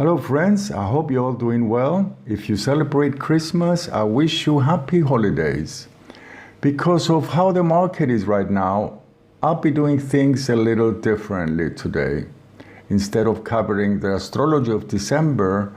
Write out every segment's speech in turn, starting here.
Hello friends, I hope you're all doing well. If you celebrate Christmas, I wish you happy holidays. Because of how the market is right now, I'll be doing things a little differently today. Instead of covering the astrology of December,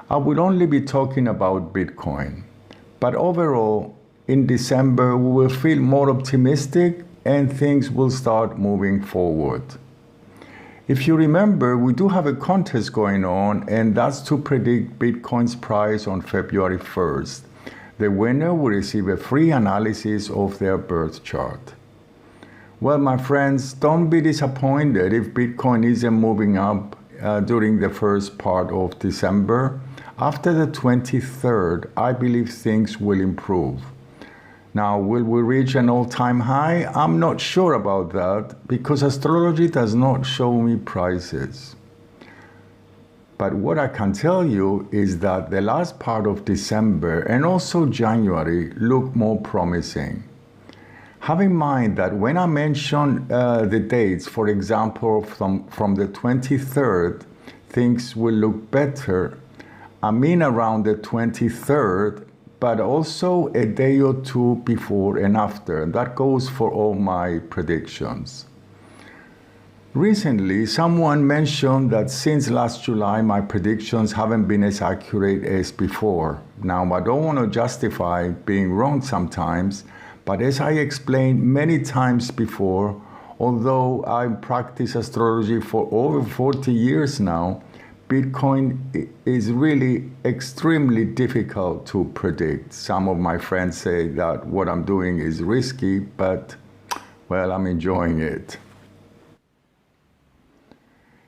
I will only be talking about Bitcoin. But overall, in December, we will feel more optimistic and things will start moving forward. If you remember, we do have a contest going on, and that's to predict Bitcoin's price on February 1st. The winner will receive a free analysis of their birth chart. Well, my friends, don't be disappointed if Bitcoin isn't moving up during the first part of December. After the 23rd, I believe things will improve. Now, will we reach an all-time high? I'm not sure about that because astrology does not show me prices. But what I can tell you is that the last part of December and also January look more promising. Have in mind that when I mention the dates, for example, from the 23rd, things will look better. I mean around the 23rd, but also a day or two before and after. That goes for all my predictions. Recently, someone mentioned that since last July, my predictions haven't been as accurate as before. Now, I don't want to justify being wrong sometimes, but as I explained many times before, although I practice astrology for over 40 years now, Bitcoin is really extremely difficult to predict. Some of my friends say that what I'm doing is risky, but, well, I'm enjoying it.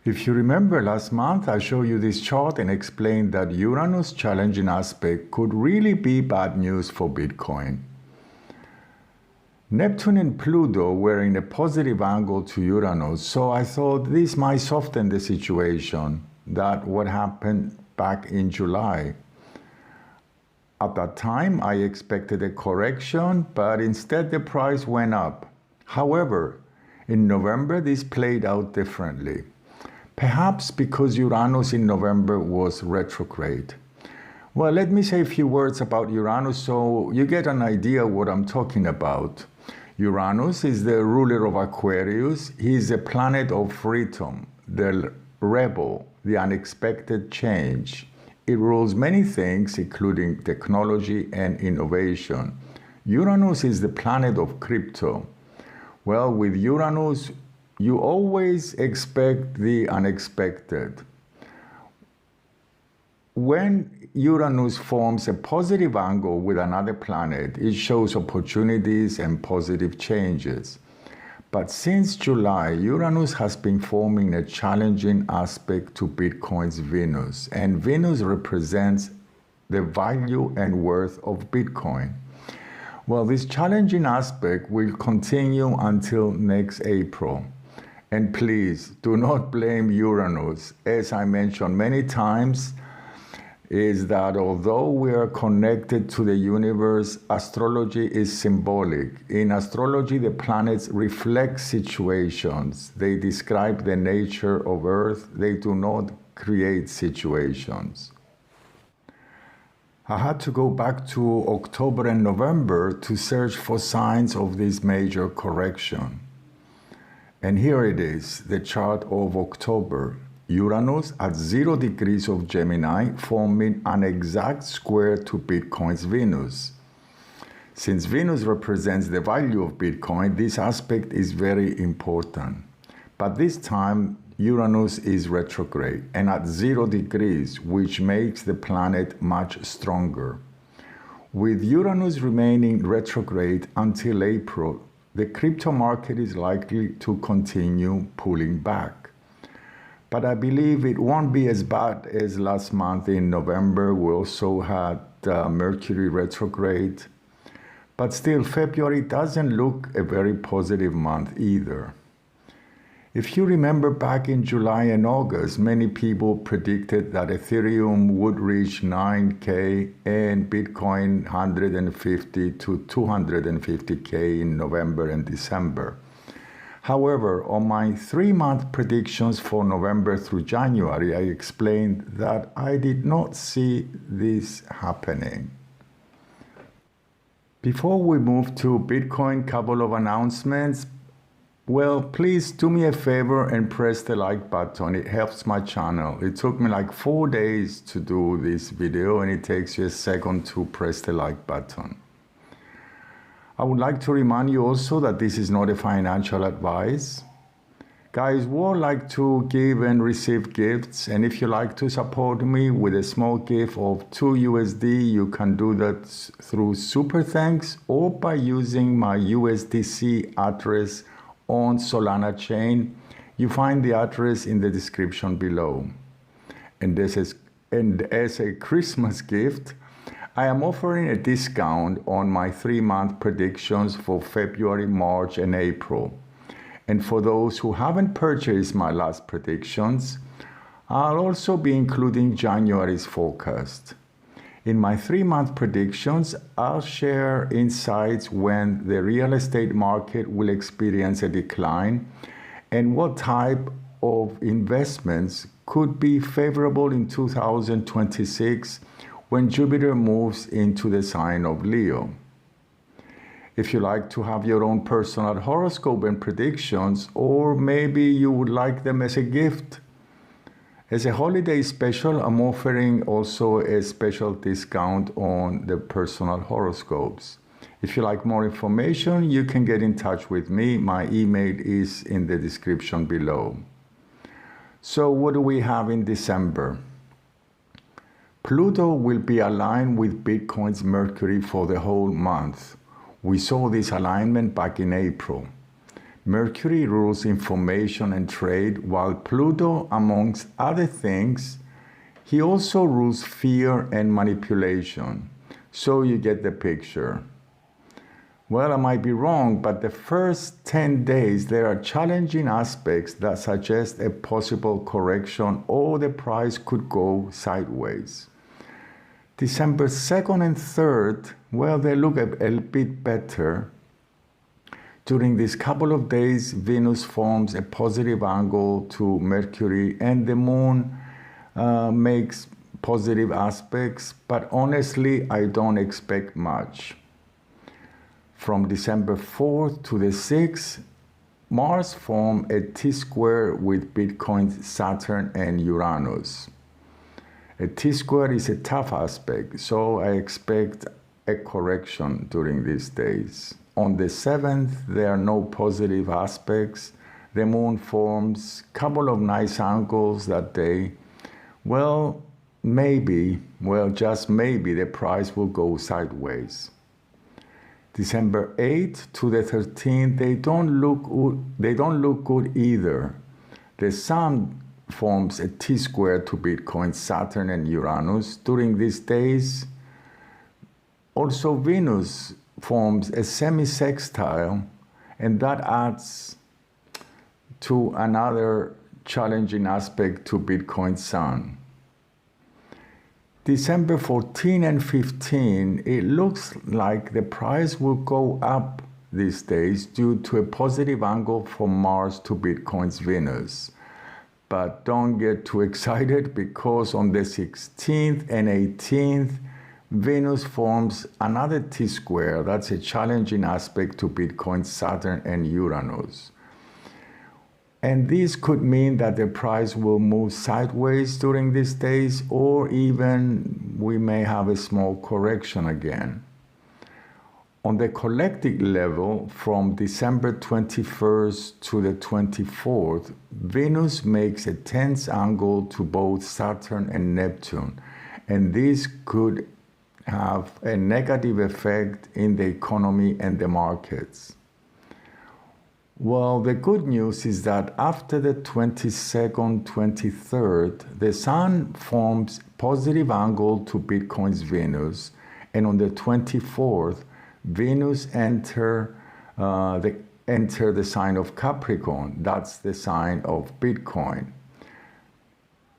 If you remember last month, I showed you this chart and explained that Uranus' challenging aspect could really be bad news for Bitcoin. Neptune and Pluto were in a positive angle to Uranus, so I thought this might soften the situation. That what happened back in July. At that time, I expected a correction, but instead the price went up. However, in November, this played out differently. Perhaps because Uranus in November was retrograde. Well, let me say a few words about Uranus so you get an idea what I'm talking about. Uranus is the ruler of Aquarius. He is a planet of freedom, the rebel, the unexpected change. It rules many things, including technology and innovation. Uranus is the planet of crypto. Well, with Uranus, you always expect the unexpected. When Uranus forms a positive angle with another planet, it shows opportunities and positive changes. But since July, Uranus has been forming a challenging aspect to Bitcoin's Venus, and Venus represents the value and worth of Bitcoin. Well, this challenging aspect will continue until next April. And please, do not blame Uranus. As I mentioned many times, is that although we are connected to the universe, astrology is symbolic. In astrology, the planets reflect situations. They describe the nature of Earth. They do not create situations. I had to go back to October and November to search for signs of this major correction. And here it is, the chart of October. Uranus at 0 degrees of Gemini, forming an exact square to Bitcoin's Venus. Since Venus represents the value of Bitcoin, this aspect is very important. But this time, Uranus is retrograde and at 0 degrees, which makes the planet much stronger. With Uranus remaining retrograde until April, the crypto market is likely to continue pulling back. But I believe it won't be as bad as last month in November. We also had Mercury retrograde. But still, February doesn't look a very positive month either. If you remember back in July and August, many people predicted that Ethereum would reach 9K and Bitcoin 150 to 250K in November and December. However, on my 3-month predictions for November through January, I explained that I did not see this happening. Before we move to Bitcoin, couple of announcements. Well, please do me a favor and press the like button. It helps my channel. It took me like 4 days to do this video, and it takes you a second to press the like button. I would like to remind you also that this is not a financial advice. Guys, we all like to give and receive gifts, and if you like to support me with a small gift of 2 USD, you can do that through Super Thanks or by using my USDC address on Solana chain. You find the address in the description below. And as a Christmas gift, I am offering a discount on my 3-month predictions for February, March, and April. And for those who haven't purchased my last predictions, I'll also be including January's forecast. In my 3-month predictions, I'll share insights when the real estate market will experience a decline and what type of investments could be favorable in 2026 when Jupiter moves into the sign of Leo. If you like to have your own personal horoscope and predictions, or maybe you would like them as a gift, as a holiday special, I'm offering also a special discount on the personal horoscopes. If you like more information, you can get in touch with me. My email is in the description below. So what do we have in December? Pluto will be aligned with Bitcoin's Mercury for the whole month. We saw this alignment back in April. Mercury rules information and trade, while Pluto, amongst other things, he also rules fear and manipulation. So you get the picture. Well, I might be wrong, but the first 10 days, there are challenging aspects that suggest a possible correction or the price could go sideways. December 2nd and 3rd, well, they look a bit better. During these couple of days, Venus forms a positive angle to Mercury and the Moon makes positive aspects, but honestly, I don't expect much. From December 4th to the 6th, Mars forms a T-square with Bitcoin, Saturn, and Uranus. A T-square is a tough aspect, so I expect a correction during these days. On the 7th, there are no positive aspects. The Moon forms a couple of nice angles that day. Well, just maybe the price will go sideways. December 8th to the 13th, they don't look good either. The Sun forms a T-square to Bitcoin, Saturn, and Uranus. During these days, also Venus forms a semi-sextile, and that adds to another challenging aspect to Bitcoin Sun. December 14 and 15, it looks like the price will go up these days due to a positive angle from Mars to Bitcoin's Venus. But don't get too excited, because on the 16th and 18th, Venus forms another T-square. That's a challenging aspect to Bitcoin, Saturn, and Uranus. And this could mean that the price will move sideways during these days, or even we may have a small correction again. On the collective level, from December 21st to the 24th, Venus makes a tense angle to both Saturn and Neptune, and this could have a negative effect in the economy and the markets. Well, the good news is that after the 22nd, 23rd, the Sun forms positive angle to Bitcoin's Venus, and on the 24th, Venus enter the sign of Capricorn. That's the sign of Bitcoin.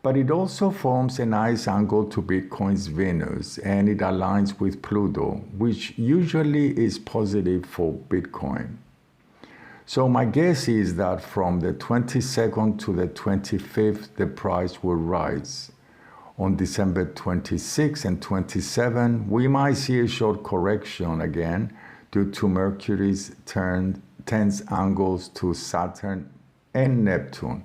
But it also forms a nice angle to Bitcoin's Venus, and it aligns with Pluto, which usually is positive for Bitcoin. So my guess is that from the 22nd to the 25th, the price will rise. On December 26 and 27, we might see a short correction again due to Mercury's tense angles to Saturn and Neptune.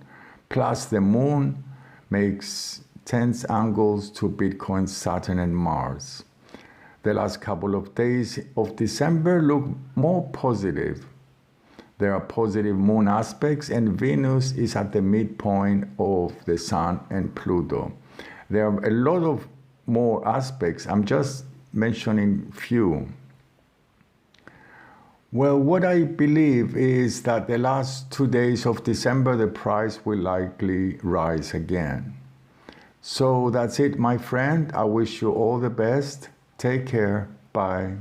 Plus the Moon makes tense angles to Bitcoin, Saturn, and Mars. The last couple of days of December look more positive. There are positive Moon aspects, and Venus is at the midpoint of the Sun and Pluto. There are a lot of more aspects. I'm just mentioning few. Well, what I believe is that the last 2 days of December, the price will likely rise again. So that's it, my friend. I wish you all the best. Take care. Bye.